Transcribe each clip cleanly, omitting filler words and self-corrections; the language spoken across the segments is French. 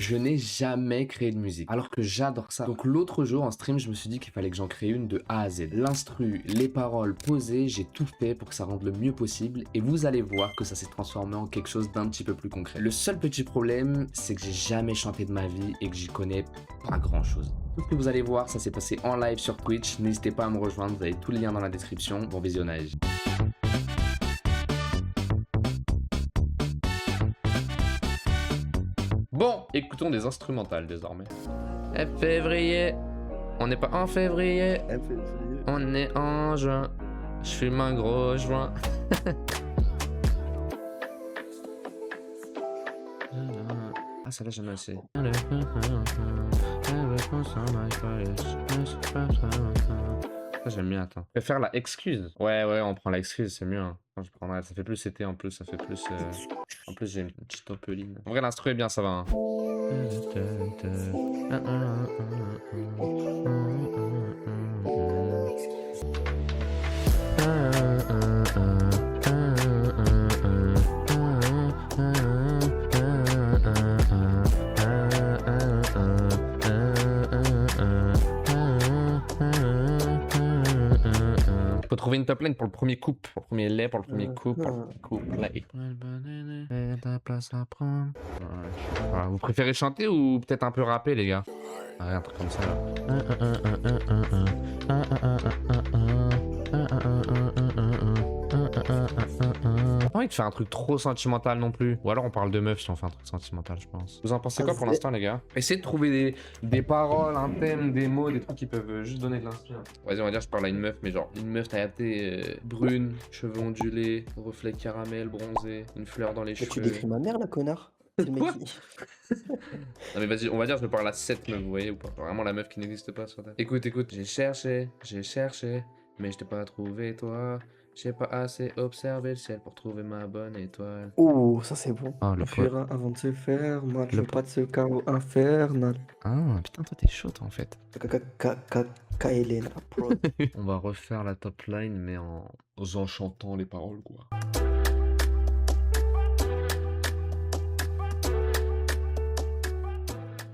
Je n'ai jamais créé de musique, alors que j'adore ça. Donc l'autre jour en stream, je me suis dit qu'il fallait que j'en crée une de A à Z. L'instru, les paroles posées, j'ai tout fait pour que ça rende le mieux possible. Et vous allez voir que ça s'est transformé en quelque chose d'un petit peu plus concret. Le seul petit problème, c'est que j'ai jamais chanté de ma vie et que j'y connais pas grand chose. Tout ce que vous allez voir, ça s'est passé en live sur Twitch. N'hésitez pas à me rejoindre, vous avez tous les liens dans la description. Bon visionnage. Bon, écoutons des instrumentales désormais. Février, on n'est pas en février, on est en juin. Je fume un gros joint. Ah, celle-là j'aime assez. Ça j'aime bien, attends. Je vais faire la excuse. Ouais, on prend la excuse, c'est mieux. Hein. Je prendrai, ça fait plus été en plus, ça fait plus... En plus j'ai une petite opeline. En vrai l'instru est bien, ça va. Hein. Faut trouver une top line pour le premier coup, pour le premier lait, pour le premier coup, pour le couplet. Vous préférez chanter ou peut-être un peu rapper, les gars? Ouais, un truc comme ça là. J'ai pas envie de faire un truc trop sentimental non plus. Ou alors on parle de meufs si on fait un truc sentimental, je pense. Vous en pensez quoi pour l'instant, les gars? Essayez de trouver des paroles, un thème, des mots, des trucs qui peuvent juste donner de l'inspiration. Vas-y, on va dire, je parle à une meuf, mais genre une meuf taillée brune, cheveux ondulés, reflet caramel, bronzé, une fleur dans les cheveux. Tu décris ma mère, là, connard. Quoi? Non mais vas-y, on va dire je me parle à cette meuf, vous voyez ou pas? Vraiment la meuf qui n'existe pas sur Terre. Écoute, j'ai cherché, mais je t'ai pas trouvé toi. J'ai pas assez observé le ciel pour trouver ma bonne étoile. Oh, ça c'est bon. Oh, On fuira avant de se faire mal, je veux pas de ce chaos infernal. Ah, putain, toi t'es chaud toi en fait. Kaelena, bro. On va refaire la top line, mais en chantant les paroles, quoi.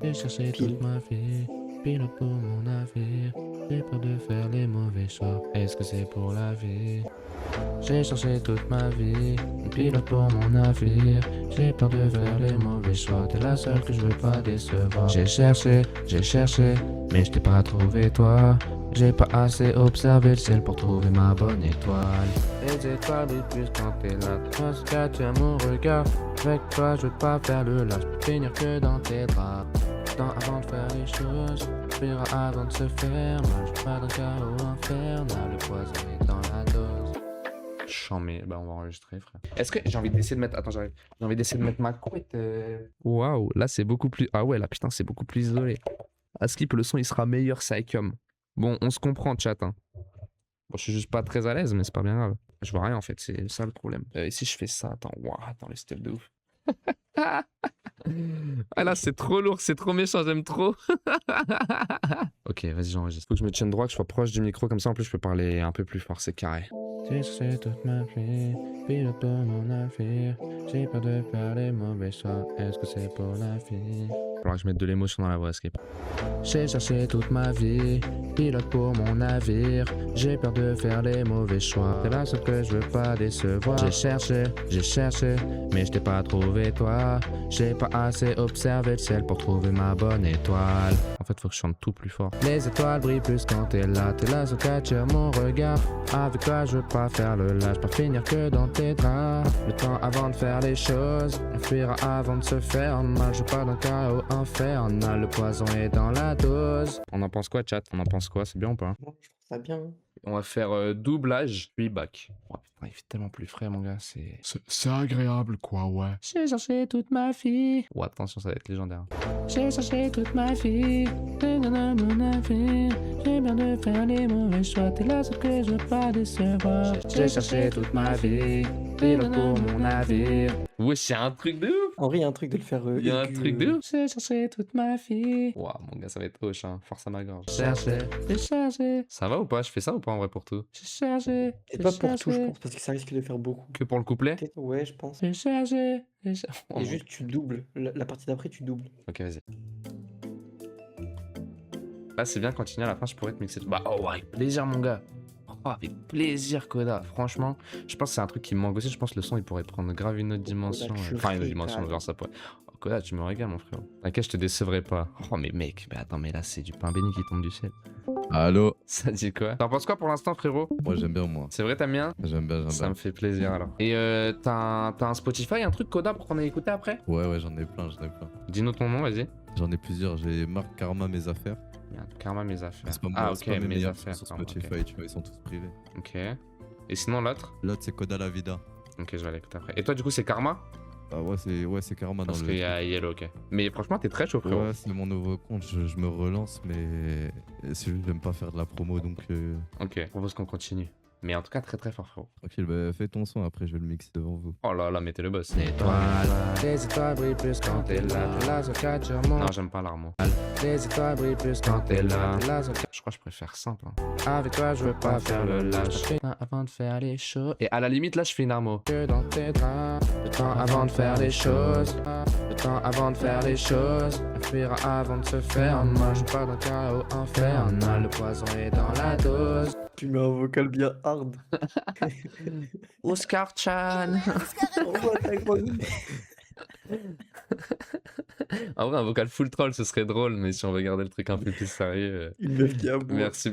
J'ai cherché toute ma vie, pilote pour mon navire. J'ai peur de faire les mauvais choix. Est-ce que c'est pour la vie? J'ai cherché toute ma vie, pilote pour mon navire. J'ai peur de faire les mauvais choix. T'es la seule que je veux pas décevoir. J'ai cherché, mais je t'ai pas trouvé toi. J'ai pas assez observé le ciel pour trouver ma bonne étoile. Les étoiles brillent plus quand t'es là. Toi, ce cas, tu as mon regard. Avec toi, je veux pas faire le lâche. Je peux finir que dans tes draps. Temps avant de faire les choses, fuira avant de se faire mal. Je pas d'un chaos infernal. Le poison est dans la dose. Chant, mais bah on va enregistrer, frère. Est-ce que j'ai envie d'essayer de mettre. Attends, j'arrive. J'ai envie d'essayer de mettre ma couette. Waouh, là c'est beaucoup plus. Ah ouais, là putain, c'est beaucoup plus isolé. À Skip, le son il sera meilleur, ça comme. Bon, on se comprend, chat. Hein. Bon, je suis juste pas très à l'aise, mais c'est pas bien grave. Je vois rien en fait, c'est ça le problème. Et si je fais ça, attends, waouh, attends, les steps de ouf. Ah là, c'est trop lourd, c'est trop méchant, j'aime trop. Ok, vas-y, j'enregistre. Faut que je me tienne droit, que je sois proche du micro, comme ça en plus je peux parler un peu plus fort, c'est carré. J'ai cherché toute ma vie, pilote pour mon navire. J'ai peur de faire les mauvais choix, est-ce que c'est pour la vie? Il faudra que je mette de l'émotion dans la voix, Skip. J'ai cherché toute ma vie, pilote pour mon navire. J'ai peur de faire les mauvais choix. C'est la seule que je veux pas décevoir. J'ai cherché, mais je t'ai pas trouvé toi. J'ai pas assez observé le ciel pour trouver ma bonne étoile. En fait, faut que je chante tout plus fort. Les étoiles brillent plus quand t'es là. T'es la seule qui attire mon regard. Avec toi, je veux pas faire le lâche. Pas finir que dans tes draps. Le temps avant de faire les choses. On fuira avant de se faire mal. Je veux pas d'un chaos infernal. Le poison est dans la dose. On en pense quoi, chat? On en pense quoi? C'est bien ou pas? Bon, je trouve ça bien. On va faire doublage, puis back. Oh, putain, il fait tellement plus frais, mon gars. C'est agréable, quoi, ouais. J'ai cherché toute ma vie. Oh, attention, ça va être légendaire. J'ai cherché toute ma vie. J'ai peur de faire les mauvais choix. T'es la seule que je veux pas décevoir. J'ai cherché toute ma vie. Pilote pour mon navire. Ouais, c'est un truc de ouf. En vrai, il y a un truc de le faire Il y a un aigu. truc de ouf. J'ai cherché toute ma vie. Waouh, mon gars, ça va être hoche, hein. Force à ma gorge. J'ai cherché. Ça va ou pas? Je fais ça ou pas en vrai pour tout? J'ai cherché. Et pas pour tout, je pense, parce que ça risque de faire beaucoup. Que pour le couplet? Peut-être, ouais, je pense. J'ai cherché. Oh, Et mon- juste, tu doubles. La partie d'après, tu doubles. Ok, vas-y. Là, c'est bien continuer à la fin, je pourrais te mixer. Bah, oh, avec plaisir, mon gars. Oh, avec plaisir, Koda. Franchement, je pense que c'est un truc qui me manque aussi. Je pense que le son, il pourrait prendre grave une autre dimension. Koda, tu Enfin, une autre régales. dimension, genre ça pourrait. Oh, Koda, tu me régales, mon frère. T'inquiète, je te décevrai pas. Oh, mais mec, mais attends, mais là, c'est du pain béni qui tombe du ciel. Allô? Ça dit quoi? T'en penses quoi pour l'instant, frérot? Moi j'aime bien moi. C'est vrai, t'aimes bien? J'aime bien, Ça me fait plaisir alors. Et t'as un Spotify, un truc Koda pour qu'on ait écouté après? Ouais, j'en ai plein, Dis-nous ton nom, vas-y. J'en ai plusieurs. J'ai Marc Karma Mes Affaires. Merde, Karma, mes affaires. C'est pas moi, Ah, c'est ok, pas mes mes meilleurs affaires. sur Karma, ok. Spotify, tu vois, ils sont tous privés. Ok. Et sinon, l'autre? L'autre c'est Coda la Vida. Ok, je vais l'écouter après. Et toi, du coup, c'est Karma? Ah ouais, c'est Karma dans Parce le. qu'il y a Yellow, ok. Mais franchement, t'es très chaud, frérot. Ouais, c'est mon nouveau compte, je me relance, mais c'est juste que j'aime pas faire de la promo, donc Ok, je propose qu'on continue. Mais en tout cas, très très fort, frérot. tranquille, bah fais ton son, après je vais le mixer devant vous. Oh là là, mettez le boss. Les étoiles brillent plus quand t'es là sur 4 sur mon. Non, j'aime pas l'arme. Les étoiles brillent plus quand t'es là sur 4. Je crois que je préfère simple. Hein. Avec toi, je veux pas faire le lâche. Avant de faire les choses. Et à la limite, là, je fais une armo. Que dans tes draps. Le temps avant de faire les choses. Le temps avant de faire les choses. On fuira avant de se faire mal. Je suis pas dans le chaos infernal. Le poison est dans la dose. Tu mets un vocal bien hard. Oscar Chan. Envoie ta grosse- En vrai, un vocal full troll, ce serait drôle, mais si on veut garder le truc un peu plus sérieux. Une meuf qui aboie. Merci.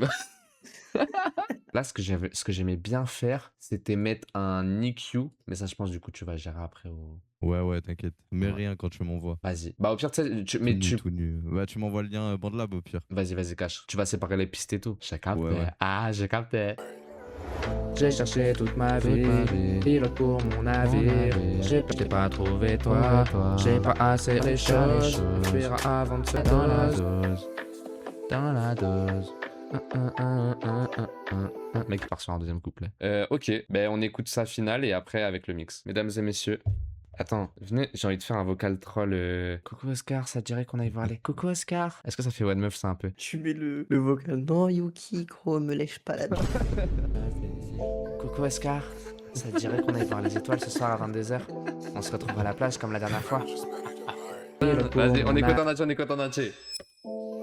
Là, ce que j'aimais bien faire, c'était mettre un EQ, mais ça, je pense, du coup, tu vas gérer après au. Ouais, t'inquiète. Mais Ouais. rien quand tu m'envoies. Vas-y. Bah, au pire, tu sais, mais Tout nu, tu. tout nu. Bah tu m'envoies le lien BandLab au pire. Vas-y, cache. Tu vas séparer les pistes et tout. J'ai capté. Ouais. Ah, j'ai capté. J'ai cherché toute ma vie, pilote pour mon navire. J'ai pas trouvé toi, j'ai pas assez les choses. Fuir avant de se dans la dose. Dans la dose. Mec, il part sur un deuxième couplet. Ok, ben on écoute ça finale et après avec le mix. Mesdames et messieurs. Attends, venez, j'ai envie de faire un vocal troll. Coucou Oscar, ça te dirait qu'on aille voir les. Coucou Oscar. Est-ce que ça fait One Meuf ça un peu? Tu mets le vocal. Non, Yuki, gros, me lèche pas la dent. Coucou Oscar, ça te dirait qu'on aille voir les étoiles ce soir à 22h? On se retrouve à la plage comme la dernière fois. Vas-y, on écoute en entier.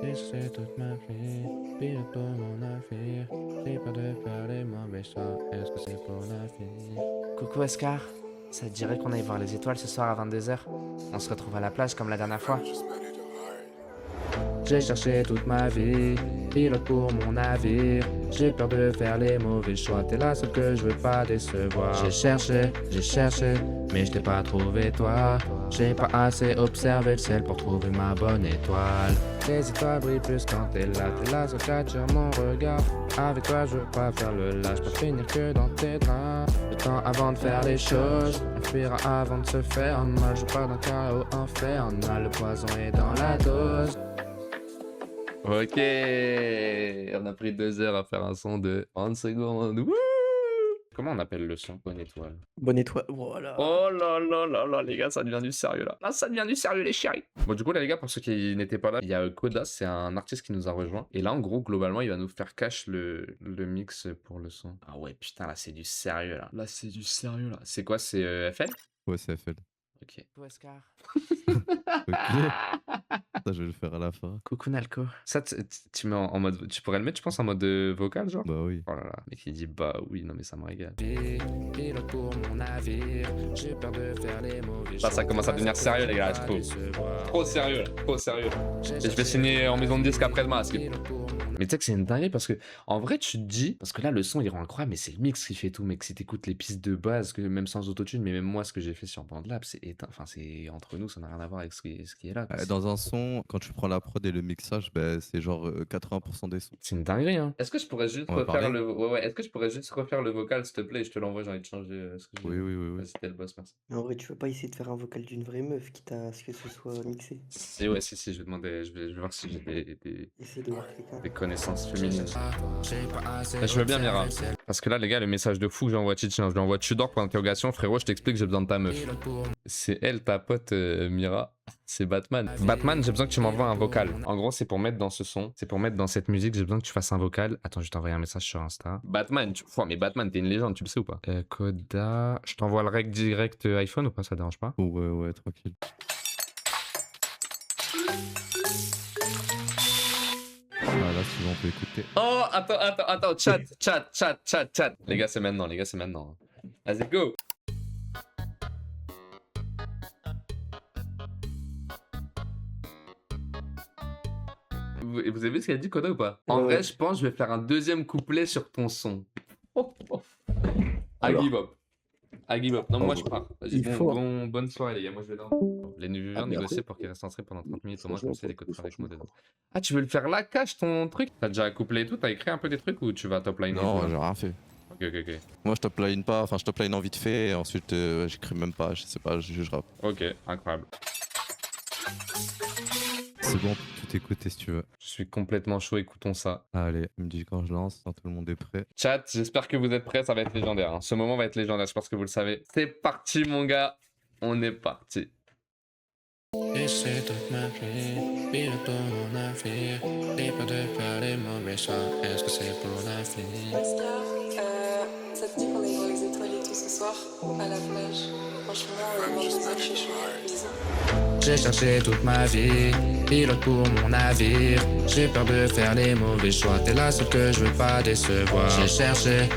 J'ai cherché toute ma vie, pilote pour mon navire. J'ai peur de faire les mauvais choix, est-ce que c'est pour la vie? Coucou Oscar, ça te dirait qu'on aille voir les étoiles ce soir à 22h? On se retrouve à la plage comme la dernière fois. J'ai cherché toute ma vie, pilote pour mon navire. J'ai peur de faire les mauvais choix, t'es la seule que je veux pas décevoir. J'ai cherché, mais je t'ai pas trouvé toi. J'ai pas assez observé le ciel pour trouver ma bonne étoile. Les étoiles brillent plus quand t'es là sur 4 sur mon regard. Avec toi je veux pas faire le lâche, pas finir que dans tes draps. Le temps avant de faire les choses, on fuira avant de se faire mal. Je pars d'un chaos infernal, le poison est dans la dose. Ok, on a pris 2 heures à faire un son de 30 secondes. Wouh! Comment on appelle le son? Bonne étoile. Bonne étoile, voilà. Oh là là là là, les gars, ça devient du sérieux là. Là, ça devient du sérieux, les chéris. Bon, du coup, là, les gars, pour ceux qui n'étaient pas là, il y a Koda, c'est un artiste qui nous a rejoint. Et là, en gros, globalement, il va nous faire cash le mix pour le son. Ah ouais, putain, là, c'est du sérieux là. Là, c'est du sérieux là. C'est quoi? C'est FL? Ouais, c'est FL. Ok. Oscar. Ok. Ça, je vais le faire à la fin. Coucou Nalco. Ça, tu mets en mode. Tu pourrais le mettre, je pense, en mode vocal, genre? Bah oui. Oh là là, mec, il dit bah oui, non, mais ça me régale. Pilote pour mon navire, j'ai peur de faire les mauvais choix. Ça commence à devenir sérieux, les gars, je trouve. Trop sérieux, là, trop sérieux. Et je vais signer en maison de disque après-demain. Mais tu sais que c'est une dinguerie parce que, en vrai, tu te dis, parce que là, le son, il rend incroyable, mais c'est le mix qui fait tout, mec. Si t'écoutes les pistes de base, que même sans autotune, mais même moi, ce que j'ai fait sur BandLab, c'est éteint. Enfin, c'est entre nous, ça n'a rien à voir avec ce qui est là. Quoi. Dans un son, quand tu prends la prod et le mixage, bah, c'est genre 80% des sons. C'est une dinguerie, hein. Est-ce que je pourrais juste On va refaire parler. le. Ouais, est-ce que je pourrais juste refaire le vocal, s'il te plaît, et je te l'envoie, j'ai envie de changer ce que j'ai. Oui. Vas-y, t'es le boss, merci. Mais en vrai, tu veux pas essayer de faire un vocal d'une vraie meuf, quitte à ce que ce soit mixé. Si, ouais, si, je vais demander, je vais voir si j'ai des Essaye de voir quelqu'un. connexions. reconnaissance féminine. Là, je veux bien, Mira. Parce que là, les gars, le message de fou que j'envoie Chichi, je lui envoie tu dors pour interrogation, frérot, je t'explique, j'ai besoin de ta meuf. C'est elle, ta pote, Mira. C'est Batman. Batman, j'ai besoin que tu m'envoies un vocal. En gros, c'est pour mettre dans ce son, c'est pour mettre dans cette musique, j'ai besoin que tu fasses un vocal. Attends, je vais t'envoyer un message sur Insta. Batman, mais Batman, t'es une légende, tu le sais ou pas? Coda. Je t'envoie le rec direct iPhone ou pas? Ça dérange pas? Ouais, tranquille. Ah là, si on peut écouter. Oh, attends, chat. Les gars, c'est maintenant. Vas-y, go. Vous avez vu ce qu'elle dit, Koda, ou pas? En vrai, je pense que je vais faire un deuxième couplet sur ton son. I give up. Non, moi je pars. Vas-y, bonne soirée, les gars. Moi je vais dormir. Les viewers négocier pour qu'ils restent en stream pendant 30 minutes. Au moins, je me sais des codes avec moi dedans. Ah, tu veux le faire là, cache ton truc? T'as déjà couplé et tout? T'as écrit un peu des trucs ou tu vas top line? Non, j'ai rien fait. Ok. Moi je top line pas, enfin je top line en vite fait et ensuite j'écris même pas, je sais pas, je juge rap. Ok, incroyable. C'est bon, tout écouter si tu veux. Je suis complètement chaud, écoutons ça. Allez, il me dit quand je lance, quand tout le monde est prêt. Chat, j'espère que vous êtes prêts, ça va être légendaire. Hein. Ce moment va être légendaire, je pense que vous le savez. C'est parti, mon gars. On est parti. J'essaie toute ma vie, pilote pour mon navire. J'ai peur de faire les mauvais choix. Est-ce que c'est pour la vie? Star, ça te dit qu'on aille voir les étoiles et tout ce soir à la plage? Franchement, moi je sais que je suis chaud. Bisous. J'ai cherché toute ma vie, pilote pour mon navire. J'ai peur de faire les mauvais choix. T'es la seule que je veux pas décevoir. J'ai cherché,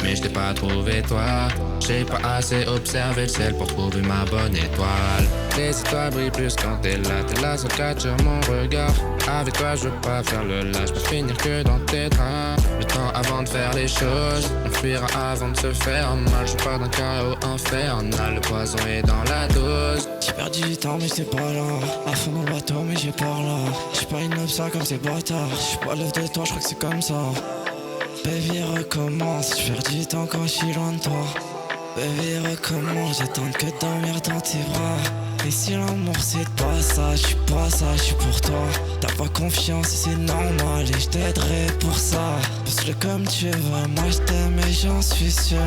mais je t'ai pas trouvé toi. J'ai pas assez observé le ciel pour trouver ma bonne étoile. Les étoiles brillent plus quand t'es là. T'es la seule qui attire mon regard. Avec toi je veux pas faire le lâche, pas finir que dans tes draps. Le temps avant de faire les choses, on fuira avant de se faire mal. Je pars d'un chaos infernal, le poison est dans la dose. J'ai perdu du temps mais j'étais pas là. À fond dans le bateau mais j'ai peur là. J'suis pas une ça comme ces bâtards. J'suis pas l'œuf de toi, j'crois que c'est comme ça. Baby recommence, j'perds du temps quand j'suis loin de toi. Baby recommence, j'attends que de dormir dans tes bras. Et si l'amour c'est pas ça, j'suis pas ça, j'suis pour toi. T'as pas confiance et c'est normal et j't'aiderai pour ça. Pose-le comme tu veux, moi j't'aime et j'en suis sûr.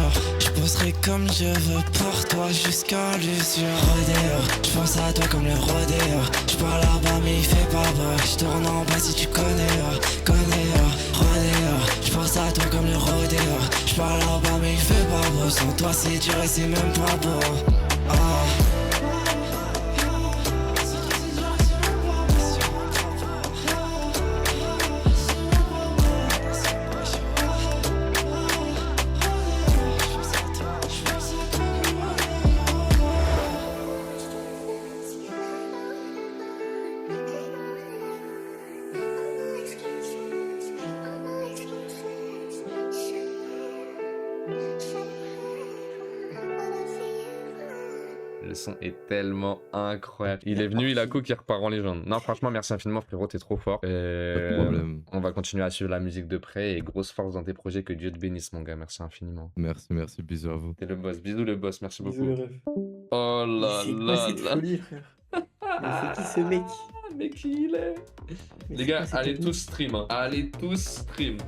J'poserai comme je veux pour toi jusqu'à l'usure. Rodéo, j'pense à toi comme le rodéo. J'parle là-bas mais il fait pas beau. J'tourne en bas si tu connais, rodéo. J'pense à toi comme le rodéo. J'parle là-bas mais il fait pas beau. Sans toi c'est dur et c'est même pas beau. Ah. Le son est tellement incroyable. Il est venu, il a cook, il repart en légende. Non, franchement, merci infiniment, frérot, t'es trop fort. Pas de problème. On va continuer à suivre la musique de près et grosse force dans tes projets. Que Dieu te bénisse, mon gars. Merci infiniment. Merci, bisous à vous. T'es le boss. Bisous, le boss. Merci beaucoup. Bisous, le ref. Oh là C'est quoi là cette là. folie, frère? Mais c'est qui ce mec? Mais qui il est? Mais Les c'est gars, quoi cette allez technique? tous stream. Hein. Allez tous stream.